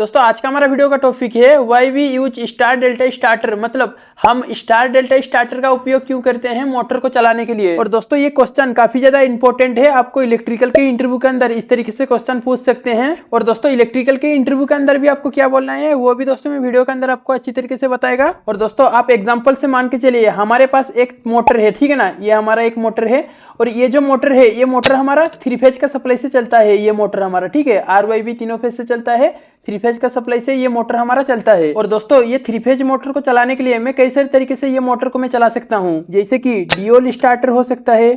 दोस्तों आज का हमारा वीडियो का टॉपिक है why we use star delta starter, मतलब हम स्टार डेल्टा स्टार्टर का उपयोग क्यों करते हैं मोटर को चलाने के लिए। और दोस्तों ये क्वेश्चन काफी ज्यादा इंपॉर्टेंट है, आपको इलेक्ट्रिकल के इंटरव्यू के अंदर इस तरीके से क्वेश्चन पूछ सकते हैं। और दोस्तों इलेक्ट्रिकल के इंटरव्यू के अंदर भी आपको क्या बोलना है वो भी दोस्तों मैं वीडियो के अंदर आपको अच्छी तरीके से बताएगा। और दोस्तों आप एग्जाम्पल से मान के चलिए हमारे पास एक मोटर है, ठीक है ना, ये हमारा एक मोटर है और ये जो मोटर है ये मोटर हमारा 3 फेज का सप्लाई से चलता है। ये मोटर हमारा, ठीक है, RYB तीनों फेज से चलता है, 3 फेज का सप्लाई से ये मोटर हमारा चलता है। और दोस्तों ये 3 फेज मोटर को चलाने के लिए मैं कई सारे तरीके से ये मोटर को मैं चला सकता हूँ, जैसे कि ड्यूल स्टार्टर हो सकता है,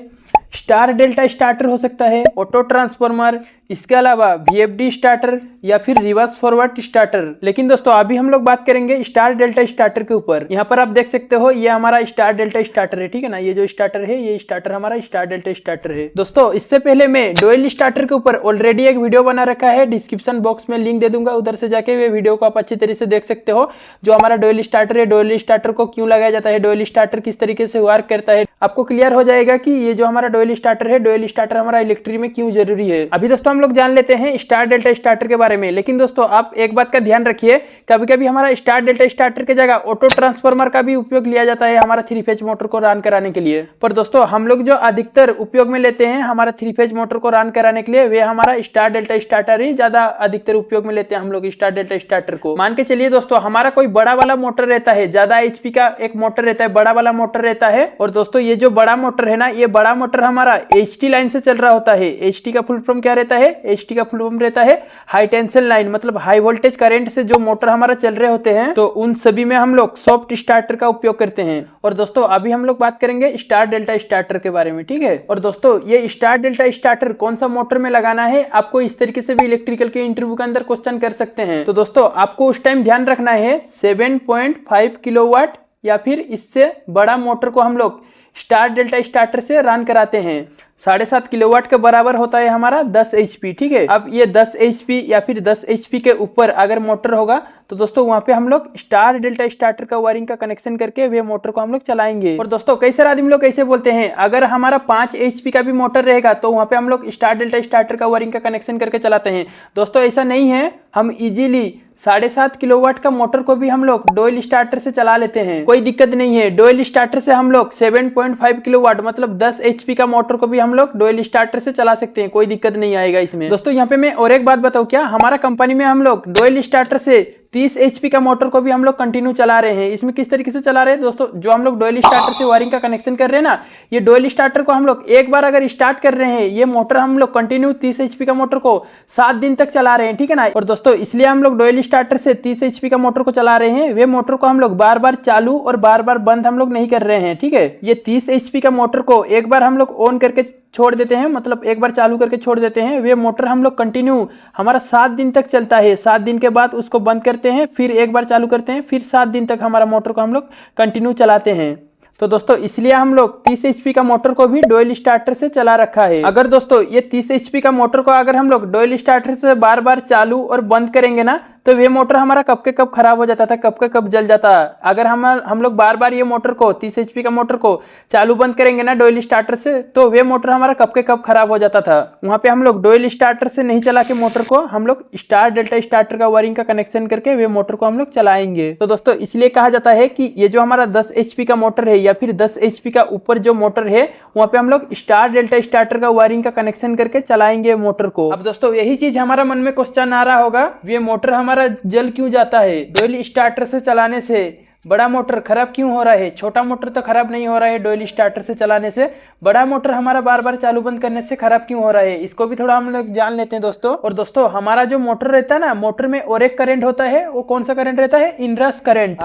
स्टार डेल्टा स्टार्टर हो सकता है, ऑटो ट्रांसफॉर्मर, इसके अलावा VFD स्टार्टर या फिर रिवर्स फॉरवर्ड स्टार्टर। लेकिन दोस्तों अभी हम लोग बात करेंगे स्टार डेल्टा स्टार्टर के ऊपर। यहाँ पर आप देख सकते हो ये हमारा स्टार डेल्टा स्टार्टर है, ठीक है ना, ये जो स्टार्टर है ये स्टार्टर हमारा स्टार डेल्टा स्टार्टर है। दोस्तों इससे पहले मैं डुअल स्टार्टर के ऊपर ऑलरेडी एक वीडियो बना रखा है, डिस्क्रिप्शन बॉक्स में लिंक दे दूंगा, उधर से जाके वे वीडियो को आप अच्छी तरीके से देख सकते हो। जो हमारा डुअल स्टार्टर है, डुअल स्टार्टर को क्यों लगाया जाता है, डुअल स्टार्टर किस तरीके से वर्क करता है, आपको क्लियर हो जाएगा कि ये जो हमारा डुअल स्टार्टर है, डुअल स्टार्टर हमारा इलेक्ट्रिक में क्यों जरूरी है। अभी दोस्तों हम लोग जान लेते हैं स्टार डेल्टा स्टार्टर के बारे में। लेकिन दोस्तों आप एक बात का ध्यान रखिए, कभी कभी हमारा स्टार डेल्टा स्टार्टर की जगह ऑटो ट्रांसफार्मर का भी उपयोग लिया जाता है हमारा 3 फेज मोटर को रन कराने के लिए। पर दोस्तों हम लोग जो अधिकतर उपयोग में लेते हैं हमारा 3 फेज मोटर को रन कराने के लिए वे हमारा स्टार डेल्टा स्टार्टर ही ज्यादा अधिकतर उपयोग में लेते हैं हम लोग स्टार डेल्टा स्टार्टर को। मान के चलिए दोस्तों हमारा कोई बड़ा वाला मोटर रहता है, ज्यादा HP का एक मोटर रहता है, बड़ा वाला मोटर रहता है। और दोस्तों ये जो बड़ा मोटर है ना, ये बड़ा मोटर हमारा HT लाइन से चल रहा होता है। HT का फुल फॉर्म क्या रहता है, HT का फुल फॉर्म रहता है हाई टेंशन लाइन, मतलब हाई वोल्टेज करंट से जो मोटर हमारा चल रहे होते हैं, तो उन सभी में हम लोग सॉफ्ट स्टार्टर का उपयोग करते हैं। और दोस्तों अभी हम लोग बात करेंगे स्टार डेल्टा स्टार्टर के बारे में, ठीक है। और दोस्तों ये स्टार डेल्टा स्टार्टर कौन सा मोटर में लगाना है, आपको इस तरीके से भी इलेक्ट्रिकल के इंटरव्यू के अंदर क्वेश्चन कर सकते हैं। तो दोस्तों आपको उस टाइम ध्यान रखना है 7.5 किलोवाट या फिर इससे बड़ा मोटर को हम लोग स्टार डेल्टा स्टार्टर से रन कराते हैं। 7.5 किलोवाट के बराबर होता है हमारा 10 HP, ठीक है। अब ये 10 HP या फिर 10 HP के ऊपर अगर मोटर होगा तो दोस्तों वहां पे हम लोग स्टार डेल्टा स्टार्टर का वायरिंग का कनेक्शन करके वे मोटर को हम लोग चलाएंगे। और दोस्तों कई सारे आदमी लोग कैसे बोलते हैं, अगर हमारा 5 HP का भी मोटर रहेगा तो वहां पे हम लोग स्टार डेल्टा स्टार्टर का वायरिंग का कनेक्शन करके चलाते हैं। दोस्तों ऐसा नहीं है, हम इजीली 7.5 किलोवाट का मोटर को भी हम लोग डुअल स्टार्टर से चला लेते हैं, कोई दिक्कत नहीं है। डुअल स्टार्टर से हम लोग 7.5 किलोवाट मतलब 10 HP का मोटर को भी हम लोग डुअल स्टार्टर से चला सकते हैं, कोई दिक्कत नहीं आएगा इसमें। दोस्तों यहाँ पे मैं और एक बात बताऊं क्या, हमारा कंपनी में हम लोग डुअल स्टार्टर से 30 HP का मोटर को भी हम लोग कंटिन्यू चला रहे हैं। इसमें किस तरीके से चला रहे हैं दोस्तों, जो हम लोग डुअल स्टार्टर से वायरिंग का कनेक्शन कर रहे हैं ना, ये डुअल स्टार्टर को हम लोग एक बार अगर स्टार्ट कर रहे हैं, ये मोटर हम लोग कंटिन्यू 30 HP का मोटर को 7 दिन तक चला रहे हैं, ठीक है ना। और दोस्तों इसलिए हम लोग डुअल स्टार्टर से 30 HP का मोटर को चला रहे हैं, वे मोटर को हम लोग बार बार चालू और बार बार बंद हम लोग नहीं कर रहे हैं, ठीक है। ये 30 HP का मोटर को एक बार हम लोग ऑन करके छोड़ देते हैं, मतलब एक बार चालू करके छोड़ देते हैं, वे मोटर हम लोग कंटिन्यू हमारा 7 दिन तक चलता है। 7 दिन के बाद उसको बंद करते हैं, फिर एक बार चालू करते हैं, फिर 7 दिन तक हमारा मोटर को हम लोग कंटिन्यू चलाते हैं। तो दोस्तों इसलिए हम लोग 30 HP का मोटर को भी डुअल स्टार्टर से चला रखा है। अगर दोस्तों ये 30 HP का मोटर को अगर हम लोग डुअल स्टार्टर से बार बार चालू और बंद करेंगे ना, तो ये मोटर हमारा कब के कब खराब हो जाता था, कब के कब जल जाता। अगर हम लोग बार बार ये मोटर को 30 HP का मोटर को चालू बंद करेंगे ना डुअल स्टार्टर से, तो वे मोटर हमारा कब के कब खराब हो जाता था। वहां पे हम लोग डुअल स्टार्टर से नहीं चला के मोटर को हम लोग स्टार डेल्टा स्टार्टर का वायरिंग का कनेक्शन करके वे मोटर को हम लोग चलाएंगे। तो दोस्तों इसलिए कहा जाता है कि ये जो हमारा 10 HP का मोटर है या फिर 10 HP का ऊपर जो मोटर है, वहां पे हम लोग स्टार डेल्टा स्टार्टर का वायरिंग का कनेक्शन करके चलाएंगे मोटर को। अब दोस्तों यही चीज हमारा मन में क्वेश्चन आ रहा होगा, ये मोटर हमारा जल क्यों जाता है, डुअल स्टार्टर से चलाने से बड़ा मोटर खराब क्यों हो रहा है। छोटा मोटर तो खराब नहीं हो रहा है डुअल स्टार्टर से चलाने से, बड़ा मोटर हमारा बार बार चालू बंद करने से खराब क्यों हो रहा है, इसको भी थोड़ा हम लोग जान लेते हैं दोस्तों। और दोस्तों हमारा जो मोटर रहता है ना, मोटर में और एक करंट होता है, वो कौन सा करंट रहता है, inrush current,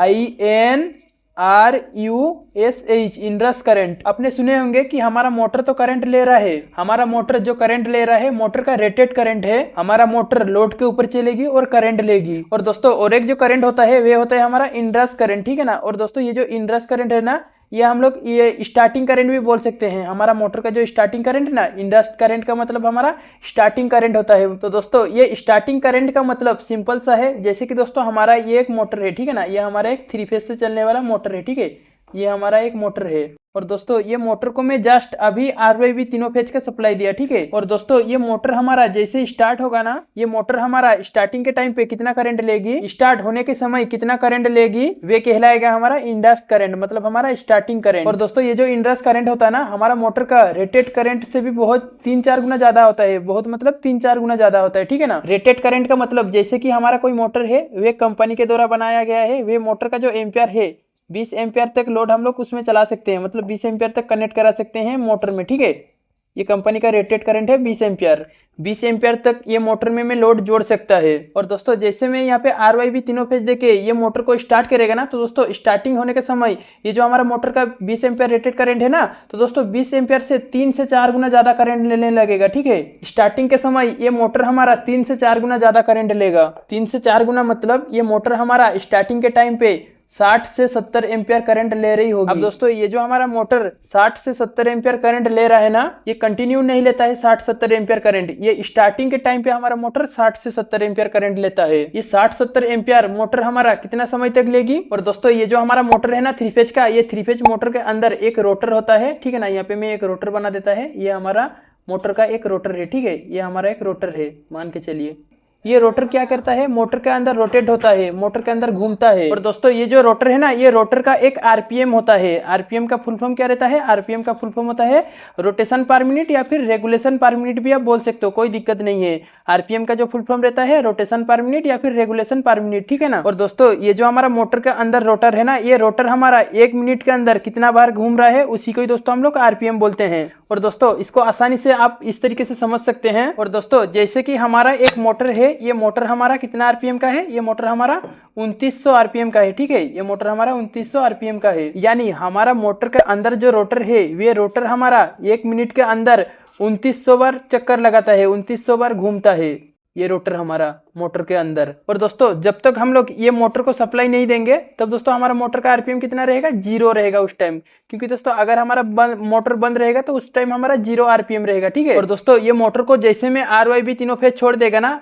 INRUSH, inrush current. आपने सुने होंगे कि हमारा मोटर तो करंट ले रहा है, हमारा मोटर जो करंट ले रहा है मोटर का रेटेड करंट है, हमारा मोटर लोड के ऊपर चलेगी और करंट लेगी। और दोस्तों और एक जो करंट होता है वे होता है हमारा इनरश करंट, ठीक है ना। और दोस्तों ये जो इनरश करंट है ना, ये हम लोग ये स्टार्टिंग करंट भी बोल सकते हैं। हमारा मोटर का जो स्टार्टिंग करंट है ना, इंडक्ट करंट का मतलब हमारा स्टार्टिंग करंट होता है। तो दोस्तों ये स्टार्टिंग करंट का मतलब सिंपल सा है, जैसे कि दोस्तों हमारा ये एक मोटर है, ठीक है ना, ये हमारा एक 3 फेज से चलने वाला मोटर है, ठीक है, ये हमारा एक मोटर है। और दोस्तों ये मोटर को मैं जस्ट अभी RYB तीनों फेज का सप्लाई दिया, ठीक है। और दोस्तों ये मोटर हमारा जैसे स्टार्ट होगा ना, ये मोटर हमारा स्टार्टिंग के टाइम पे कितना करंट लेगी, स्टार्ट होने के समय कितना करंट लेगी, वे कहलाएगा हमारा इंडक्ट करंट, मतलब हमारा स्टार्टिंग करंट। और दोस्तों ये जो इंडक्ट करंट होता है ना, हमारा मोटर का रेटेड करंट से भी बहुत 3-4 गुना ज्यादा होता है, बहुत मतलब 3-4 गुना ज्यादा होता है, ठीक है ना। रेटेड करंट का मतलब जैसे कि हमारा कोई मोटर है, वे कंपनी के द्वारा बनाया गया है, वे मोटर का जो एम्पियर है 20 एम्पियर तक लोड हम लोग उसमें चला सकते हैं, मतलब 20 एम्पियर तक कनेक्ट करा सकते हैं मोटर में, ठीक है। ये कंपनी का रेटेड करंट है 20 एम्पियर। 20 एम्पियर तक ये मोटर में लोड जोड़ सकता है। और दोस्तों जैसे मैं यहाँ पे RYB तीनों फेज देके ये मोटर को स्टार्ट करेगा ना, तो दोस्तों स्टार्टिंग होने के समय ये जो हमारा मोटर का 20 एम्पियर रेटेड करंट है ना, तो दोस्तों 20 एम्पियर से 3 से 4 गुना ज्यादा करंट लेने लगेगा, ठीक है। स्टार्टिंग के समय ये मोटर हमारा 3 से 4 गुना ज्यादा करंट लेगा। 3 से 4 गुना मतलब ये मोटर हमारा स्टार्टिंग के टाइम पे 60 से 70 एम्पियर करंट ले रही होगी। अब दोस्तों ये जो हमारा मोटर 60 से 70 एम्पियर करंट ले रहा है ना, ये कंटिन्यू नहीं लेता है 60-70 एम्पियर करंट। ये स्टार्टिंग के टाइम पे हमारा मोटर 60 से 70 एम्पियर करंट लेता है। ये 60-70 एम्पियर मोटर हमारा कितना समय तक लेगी। और दोस्तों ये जो हमारा मोटर है ना 3 फेज का, ये 3 फेज मोटर के अंदर एक रोटर होता है, ठीक है ना। यहाँ पे मैं एक रोटर बना देता है, ये हमारा मोटर का एक रोटर है, ठीक है। ये हमारा एक रोटर है मान के चलिए। ये रोटर क्या करता है, मोटर के अंदर रोटेट होता है, मोटर के अंदर घूमता है। और दोस्तों ये जो रोटर है ना, ये रोटर का एक RPM होता है। RPM का फुल फॉर्म क्या रहता है, RPM का फुल फॉर्म होता है रोटेशन पर मिनट या फिर रेगुलेशन पर मिनट भी आप बोल सकते हो, कोई दिक्कत नहीं है। RPM का जो फुल फॉर्म रहता है रोटेशन पर मिनट या फिर रेगुलेशन पर मिनट, ठीक है ना। और दोस्तों ये जो हमारा मोटर के अंदर रोटर है ना, ये रोटर हमारा 1 मिनट के अंदर कितना बार घूम रहा है, उसी को ही दोस्तों हम लोग RPM बोलते हैं। और दोस्तों इसको आसानी से आप इस तरीके से समझ सकते हैं। और दोस्तों जैसे कि हमारा एक मोटर है, ये मोटर हमारा कितना RPM का है, ये मोटर हमारा 2900 RPM का है, ठीक है। ये मोटर हमारा 2900 RPM का है, यानी हमारा मोटर के अंदर जो रोटर है, वे रोटर हमारा 1 मिनट के अंदर 2900 बार चक्कर लगाता है, 2900 बार घूमता है ये रोटर हमारा मोटर के अंदर। और दोस्तों जब तक हम लोग ये मोटर को सप्लाई नहीं देंगे, तब दोस्तों हमारा मोटर का RPM कितना रहेगा, 0 रहेगा उस टाइम। क्योंकि दोस्तों अगर हमारा मोटर बंद रहेगा तो उस टाइम हमारा 0 RPM रहेगा, ठीक है। और दोस्तों ये मोटर को जैसे में RYB तीनों फेज छोड़ देगा ना,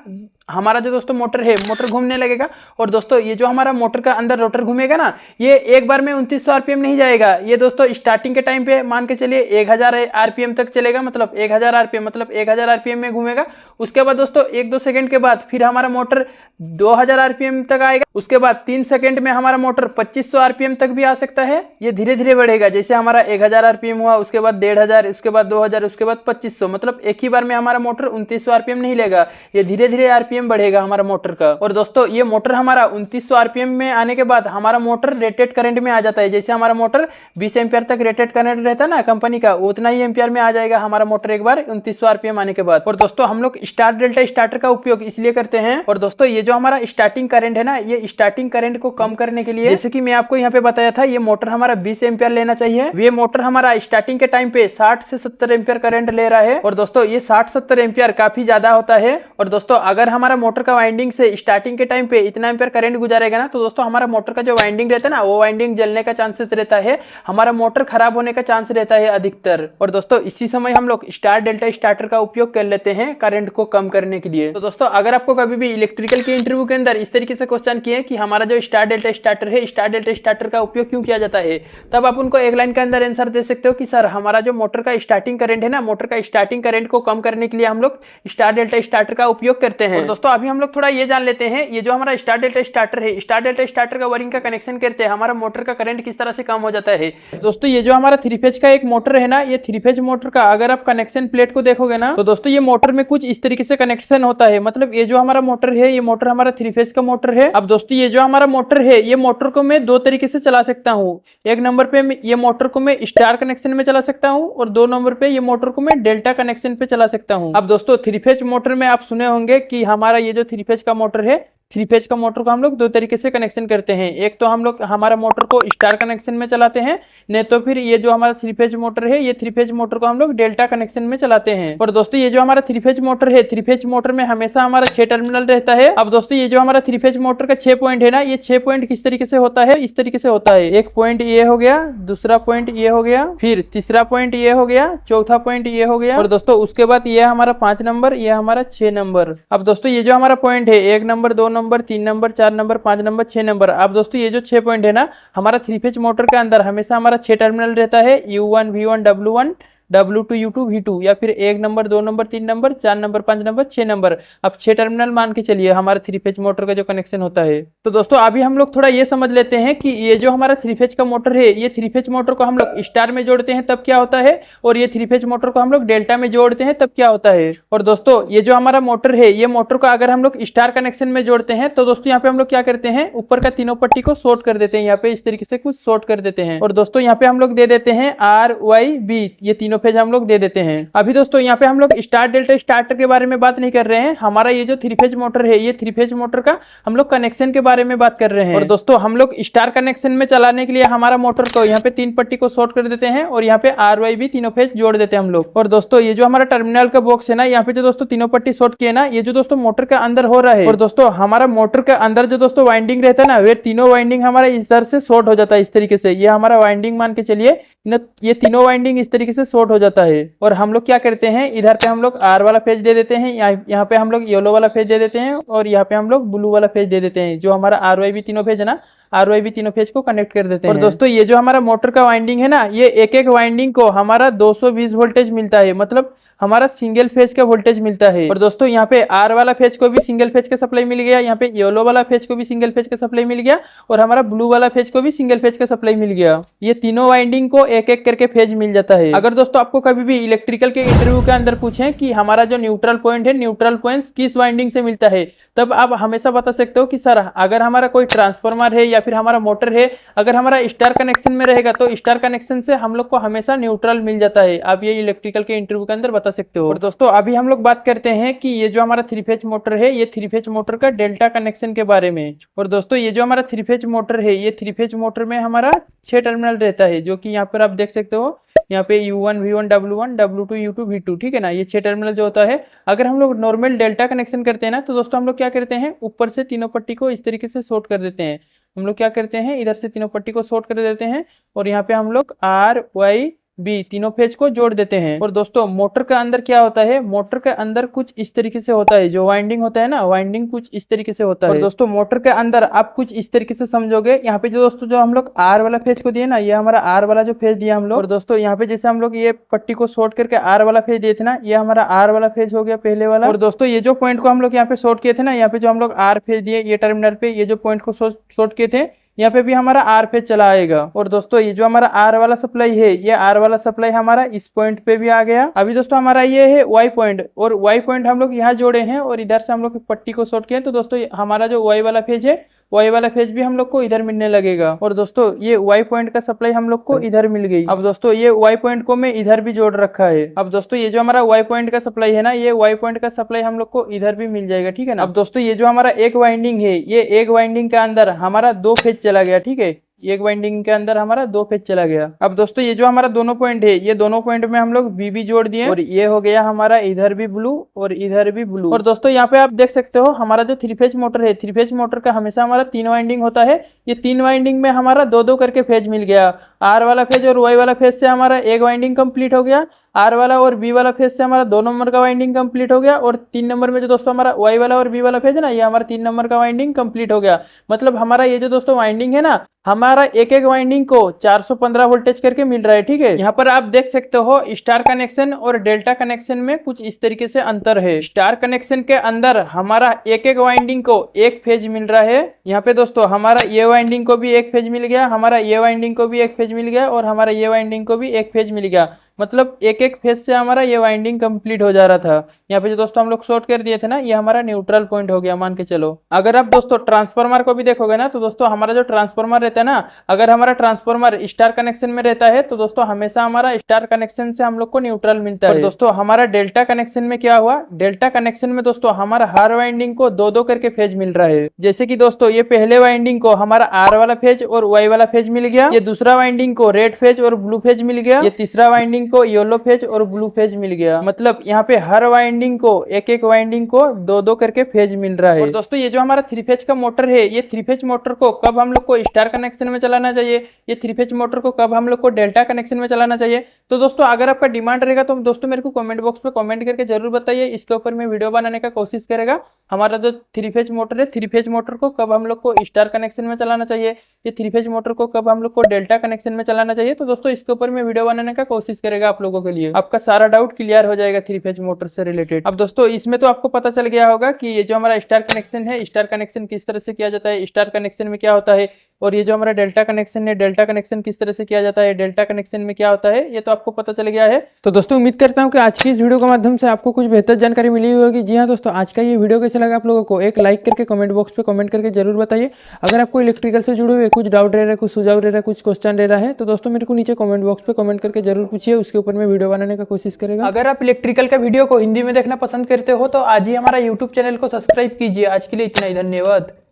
हमारा जो दोस्तों मोटर है, मोटर घूमने लगेगा। और दोस्तों ये जो हमारा मोटर का अंदर रोटर घूमेगा ना, ये एक बार में 2900 RPM नहीं जाएगा। ये दोस्तों स्टार्टिंग के टाइम पे मान के चलिए 1000 RPM तक चलेगा, मतलब 1000 RPM मतलब 1000 RPM में घूमेगा। उसके बाद दोस्तों 1-2 सेकंड के बाद फिर हमारा मोटर 2000 RPM तक आएगा। उसके बाद 3 सेकंड में हमारा मोटर 2500 RPM तक भी आ सकता है। ये धीरे धीरे बढ़ेगा, जैसे हमारा 1000 RPM हुआ, उसके बाद 1500, उसके बाद 2000, उसके बाद 2500, मतलब एक ही बार में हमारा मोटर 2900 RPM नहीं लेगा। ये धीरे धीरे RPM बढ़ेगा हमारा मोटर का। और दोस्तों ये मोटर हमारा 2900 RPM में आने के बाद हमारा मोटर रेटेड करंट में आ जाता है। जैसे हमारा मोटर 20 एम्पियर तक रेटेड करंट रहता है ना कंपनी का, उतना ही एम्पियर में आ जाएगा हमारा मोटर एक बार 2900 RPM आने के बाद। और दोस्तों हम लोग स्टार डेल्टा स्टार्टर का उपयोग इसलिए करते हैं। और दोस्तों ये जो हमारा स्टार्टिंग करंट है ना, ये स्टार्टिंग करंट को कम करने के लिए, जैसे कि मैं आपको यहाँ पे बताया था, ये मोटर हमारा 20 एम्पियर लेना चाहिए। ये मोटर हमारा स्टार्टिंग के टाइम पे 60 से 70 एम्पियर करंट ले रहा है। और दोस्तों ये 60-70 एम्पियर काफी ज्यादा होता है। और दोस्तों अगर हमारा मोटर का वाइंडिंग से स्टार्टिंग के टाइम पे इतना एम्पियर करंट गुजारेगा ना, तो दोस्तों हमारा मोटर का जो वाइंडिंग रहता है ना, वो वाइंडिंग जलने का चांसेस रहता है, हमारा मोटर खराब होने का चांस रहता है अधिकतर। और दोस्तों इसी समय हम लोग स्टार डेल्टा स्टार्टर का उपयोग कर लेते हैं करंट को कम करने के लिए। तो दोस्तों अगर आपको कभी भी इलेक्ट्रिकल के इंटरव्यू के अंदर इस तरीके से क्वेश्चन किए कि हमारा जो स्टार डेल्टा स्टार्टर है, स्टार डेल्टा स्टार्टर का उपयोग क्यों किया जाता है, तब आप उनको एक लाइन के अंदर आंसर दे सकते हो कि सर हमारा जो मोटर का स्टार्टिंग करंट है ना, मोटर का स्टार्टिंग करंट को कम करने के लिए हम लोग स्टार डेल्टा स्टार्टर का उपयोग करते हैं। दोस्तों अभी हम लोग थोड़ा ये जान लेते हैं, ये जो हमारा स्टार डेल्टा स्टार्टर है, स्टार डेल्टा स्टार्टर का वायरिंग का कनेक्शन करते हैं, हमारा मोटर का करंट किस तरह से कम हो जाता है। दोस्तों ये जो हमारा 3 फेज का एक मोटर है ना, ये 3 फेज मोटर का अगर आप कनेक्शन प्लेट को देखोगे ना, तो दोस्तों ये मोटर में कुछ इस तरीके से कनेक्शन होता है। मतलब ये जो हमारा मोटर है, ये मोटर हमारा 3 फेज का मोटर है। अब दोस्तों ये जो हमारा मोटर है, ये मोटर को मैं 2 तरीके से चला सकता हूँ। एक नंबर पे ये मोटर को मैं स्टार कनेक्शन में चला सकता हूँ, और 2 नंबर पे ये मोटर को मैं डेल्टा कनेक्शन पे चला सकता हूँ। अब दोस्तों 3 फेज मोटर में आप सुने होंगे कि हमारा ये जो 3 फेज का मोटर है, 3 फेज का मोटर को हम लोग 2 तरीके से कनेक्शन करते हैं। एक तो हम लोग हमारा मोटर को स्टार कनेक्शन में चलाते हैं, नहीं तो फिर ये जो हमारा 3 फेज मोटर है, ये 3 फेज मोटर को हम लोग डेल्टा कनेक्शन में चलाते हैं। और दोस्तों ये जो हमारा 3 फेज मोटर है, 3 फेज मोटर में हमेशा हमारा 6 टर्मिनल रहता है। अब दोस्तों ये जो हमारा 3 फेज मोटर का 6 पॉइंट है ना, ये 6 पॉइंट किस तरीके से होता है, इस तरीके से होता है। एक पॉइंट ये हो गया, दूसरा पॉइंट ये हो गया, फिर तीसरा पॉइंट ये हो गया, चौथा पॉइंट ये हो गया, और दोस्तों उसके बाद ये हमारा 5 नंबर, ये हमारा 6 नंबर। अब दोस्तों ये जो हमारा पॉइंट है 1 number, 2 number, 3 number, 4 number, 5 number, 6 number. अब दोस्तों ये जो 6 पॉइंट है ना, हमारा 3 फेज मोटर के अंदर हमेशा हमारा 6 टर्मिनल रहता है, U1 V1 W1 W2 U2 V2, या फिर 1 number, 2 number, 3 number, 4 number, 5 number, 6 number. अब 6 टर्मिनल मान के चलिए हमारा 3 फेज मोटर का जो कनेक्शन होता है। तो दोस्तों अभी हम लोग थोड़ा ये समझ लेते हैं कि ये जो हमारा 3 फेज का मोटर है, ये 3 फेज मोटर को हम लोग स्टार में जोड़ते हैं तब क्या होता है, और ये 3 फेज मोटर को हम लोग डेल्टा में जोड़ते हैं तब क्या होता है। और दोस्तों ये जो हमारा मोटर है, ये मोटर को अगर हम लोग स्टार कनेक्शन में जोड़ते हैं तो दोस्तों यहाँ पे हम लोग क्या करते हैं, ऊपर का तीनों पट्टी को शॉर्ट कर देते हैं, यहाँ पे इस तरीके से कुछ शॉर्ट कर देते हैं। और दोस्तों यहाँ पे हम लोग दे देते हैं RYB, ये तीनों फेज हम लोग दे देते हैं। अभी दोस्तों यहाँ पे हम लोग स्टार डेल्टा स्टार्टर के बारे में बात नहीं कर रहे हैं, हमारा ये जो 3 फेज मोटर है, ये 3 फेज मोटर का हम लोग कनेक्शन के बारे में बात कर रहे हैं। और दोस्तों हम लोग स्टार कनेक्शन में चलाने के लिए हमारा मोटर को यहाँ पे 3 पट्टी को शॉर्ट कर देते हैं, और यहाँ पे RYB तीनों फेज जोड़ देते हैं हम लोग। और दोस्तों ये जो हमारा टर्मिनल का बॉक्स है ना, यहाँ पे जो दोस्तों तीनों पट्टी शॉर्ट किए ना, ये जो दोस्तों मोटर के अंदर हो रहा है। और दोस्तों हमारा मोटर के अंदर जो दोस्तों वाइंडिंग रहता है ना, वे तीनों वाइंडिंग हमारा इधर से शॉर्ट हो जाता है, इस तरीके से। ये हमारा वाइंडिंग मान के चलिए, ये तीनों वाइंडिंग इस तरीके से शॉर्ट हो जाता है। और हम लोग क्या करते हैं, इधर पे हम लोग R वाला फेज दे देते हैं, यहाँ पे हम लोग येलो वाला फेज दे देते हैं, और यहाँ पे हम लोग ब्लू वाला फेज दे देते हैं। जो हमारा RYB तीनों फेज है ना, RYB तीनों फेज को कनेक्ट कर देते हैं। और दोस्तों ये जो हमारा मोटर का वाइंडिंग है ना, ये एक एक वाइंडिंग को हमारा 220 वोल्टेज मिलता है, मतलब हमारा सिंगल फेज का वोल्टेज मिलता है। और दोस्तों यहाँ पे R वाला फेज को भी सिंगल फेज का सप्लाई मिल गया, यहाँ पे येलो वाला फेज को भी सिंगल फेज का सप्लाई मिल गया, और हमारा ब्लू वाला फेज को भी सिंगल फेज का सप्लाई मिल गया। ये तीनों वाइंडिंग को एक एक करके फेज मिल जाता है। अगर दोस्तों आपको कभी भी इलेक्ट्रिकल के इंटरव्यू के अंदर पूछें कि हमारा जो न्यूट्रल पॉइंट है, न्यूट्रल पॉइंट किस वाइंडिंग से मिलता है, तब आप हमेशा बता सकते हो कि सर अगर हमारा कोई ट्रांसफार्मर है या फिर हमारा मोटर है, अगर हमारा स्टार कनेक्शन में रहेगा तो स्टार कनेक्शन से हम लोग को हमेशा न्यूट्रल मिल जाता है। आप ये इलेक्ट्रिकल के इंटरव्यू के अंदर बता सकते हो। और दोस्तों अभी हम लोग बात करते हैं कि ये जो हमारा 3 फेज मोटर है, ये 3 फेज मोटर का डेल्टा कनेक्शन के बारे में। और दोस्तों ये जो हमारा 3 फेज मोटर है, ये 3 फेज मोटर में हमारा 6 टर्मिनल रहता है, जो कि यहाँ पर आप देख सकते हो। यहाँ पे U1 V1 W1 W2 U2 V2, ठीक है ना, ये 6 टर्मिनल जो होता है। अगर हम लोग नॉर्मल डेल्टा कनेक्शन करते हैं ना, तो दोस्तों हम लोग क्या करते हैं, ऊपर से तीनों पट्टी को इस तरीके से शॉर्ट कर देते हैं। हम लोग क्या करते हैं, इधर से तीनों पट्टी को शॉर्ट कर देते हैं, और यहाँ पे हम लोग RYB तीनों फेज को जोड़ देते हैं। और दोस्तों मोटर के अंदर क्या होता है, मोटर के अंदर कुछ इस तरीके से होता है, जो वाइंडिंग होता है ना, वाइंडिंग कुछ इस तरीके से होता है। और दोस्तों मोटर के अंदर आप कुछ इस तरीके से समझोगे। यहाँ पे जो दोस्तों जो हम लोग R वाला फेज को दिए ना, ये हमारा R वाला जो फेज दिया हम लोग। और दोस्तों यहाँ पे जैसे हम लोग ये पट्टी को शॉर्ट करके R वाला फेज दिए थे ना, ये हमारा R वाला फेज हो गया पहले वाला। और दोस्तों ये जो पॉइंट को हम लोग यहाँ पे शॉर्ट किए थे ना, यहाँ पे जो हम लोग R फेज दिए, ये टर्मिनल पे ये जो पॉइंट को शॉर्ट किए थे, यहाँ पे भी हमारा R फेज चला आएगा। और दोस्तों ये जो हमारा R वाला सप्लाई है, ये R वाला सप्लाई हमारा इस पॉइंट पे भी आ गया। अभी दोस्तों हमारा ये है Y पॉइंट, और Y पॉइंट हम लोग यहाँ जोड़े हैं, और इधर से हम लोग पट्टी को शॉर्ट किए। तो दोस्तों हमारा जो Y वाला फेज है, Y वाला फेज भी हम लोग को इधर मिलने लगेगा। और दोस्तों ये Y पॉइंट का सप्लाई हम लोग को इधर मिल गई। अब दोस्तों ये Y पॉइंट को मैं इधर भी जोड़ रखा है। अब दोस्तों ये जो हमारा Y पॉइंट का सप्लाई है ना, ये Y पॉइंट का सप्लाई हम लोग को इधर भी मिल जाएगा, ठीक है ना। अब दोस्तों ये जो हमारा एक वाइंडिंग है, ये एक वाइंडिंग के अंदर हमारा 2 फेज चला गया, ठीक है। एक वाइंडिंग के अंदर हमारा 2 फेज चला गया। अब दोस्तों ये जो हमारा दोनों पॉइंट है, ये दोनों पॉइंट में हम लोग BB जोड़ दिए, और ये हो गया हमारा इधर भी ब्लू और इधर भी ब्लू। और दोस्तों यहाँ पे आप देख सकते हो, हमारा जो 3 फेज मोटर है, 3 फेज मोटर का हमेशा हमारा 3 वाइंडिंग होता है। ये 3 वाइंडिंग में हमारा 2-2 करके फेज मिल गया। R वाला फेज और Y वाला फेज से हमारा एक वाइंडिंग कंप्लीट हो गया, R वाला और B वाला फेज से हमारा 2 नंबर का वाइंडिंग कंप्लीट हो गया, और 3 नंबर में जो दोस्तों हमारा Y वाला और B वाला फेज है ना, ये हमारा 3 नंबर का वाइंडिंग कंप्लीट हो गया। मतलब हमारा ये जो दोस्तों वाइंडिंग है ना, हमारा एक एक वाइंडिंग को 415 वोल्टेज करके मिल रहा है, ठीक है। यहाँ पर आप देख सकते हो स्टार कनेक्शन और डेल्टा कनेक्शन में कुछ इस तरीके से अंतर है। स्टार कनेक्शन के अंदर हमारा एक एक वाइंडिंग को एक फेज मिल रहा है। यहाँ पे दोस्तों हमारा ये वाइंडिंग को भी एक फेज मिल गया, हमारा ये वाइंडिंग को भी एक फेज मिल गया, और हमारा ये वाइंडिंग को भी एक फेज मिल गया। मतलब एक एक फेज से हमारा ये वाइंडिंग कंप्लीट हो जा रहा था। यहाँ पे जो दोस्तों हम लोग शॉर्ट कर दिए थे ना, ये हमारा न्यूट्रल पॉइंट हो गया मान के चलो। अगर आप दोस्तों ट्रांसफार्मर को भी देखोगे ना, तो दोस्तों हमारा जो ट्रांसफार्मर रहता है ना, अगर हमारा ट्रांसफार्मर स्टार कनेक्शन में रहता है, तो दोस्तों हमेशा हमारा स्टार कनेक्शन से हम लोग को न्यूट्रल मिलता है। और दोस्तों हमारा डेल्टा कनेक्शन में क्या हुआ, डेल्टा कनेक्शन में दोस्तों हमारा हर वाइंडिंग को 2-2 करके फेज मिल रहा है। जैसे कि दोस्तों ये पहले वाइंडिंग को हमारा R वाला फेज और Y वाला फेज मिल गया, ये दूसरा वाइंडिंग को रेड फेज और ब्लू फेज मिल गया, ये तीसरा वाइंडिंग वाइंडिंग को येलो फेज और ब्लू फेज मिल गया। मतलब यहाँ पे हर वाइंडिंग को एक एक वाइंडिंग को दो दो करके फेज मिल रहा है। और दोस्तों ये जो हमारा 3 फेज का मोटर है, ये 3 फेज मोटर को कब हम लोग को स्टार कनेक्शन में चलाना चाहिए, ये 3 फेज मोटर को कब हम लोग को डेल्टा कनेक्शन में चलाना चाहिए। तो दोस्तों अगर आपका डिमांड रहेगा तो दोस्तों मेरे को कमेंट बॉक्स पे कमेंट करके जरूर बताइए, इसके ऊपर मैं वीडियो बनाने का कोशिश करेगा। हमारा जो 3 फेज मोटर है, 3 फेज मोटर को कब हम लोग को स्टार कनेक्शन में चलाना चाहिए, ये 3 फेज मोटर को कब हम लोग को डेल्टा कनेक्शन में चलाना चाहिए। तो दोस्तों इसके ऊपर मैं वीडियो बनाने का कोशिश करेगा आप लोगों के लिए, आपका सारा डाउट क्लियर हो जाएगा 3 फेज मोटर से रिलेटेड। अब दोस्तों इसमें तो आपको पता चल गया होगा कि ये जो हमारा स्टार कनेक्शन है, स्टार कनेक्शन किस तरह से किया जाता है, स्टार कनेक्शन में क्या होता है, और ये जो हमारा डेल्टा कनेक्शन है, डेल्टा कनेक्शन किस तरह से किया जाता है, डेल्टा कनेक्शन में क्या होता है, ये तो आपको पता चल गया है। तो दोस्तों उम्मीद करता हूँ कि आज की इस वीडियो के माध्यम से आपको कुछ बेहतर जानकारी मिली होगी। जी हाँ दोस्तों, आज का ये वीडियो कैसा लगा आप लोगों को एक लाइक करके कमेंट बॉक्स पे कमेंट करके जरूर बताइए। अगर आपको इलेक्ट्रिकल से जुड़े हुए कुछ डाउट रह रहा है, कुछ सुझाव रह रहा है, कुछ क्वेश्चन रह रहा है, तो दोस्तों मेरे को नीचे कमेंट बॉक्स पे कमेंट करके जरूर पूछिए, उसके ऊपर मैं वीडियो बनाने का कोशिश करेगा। अगर आप इलेक्ट्रिकल का वीडियो को हिंदी में देखना पसंद करते हो तो आज ही हमारा यूट्यूब चैनल को सब्सक्राइब कीजिए। आज के लिए इतना ही, धन्यवाद।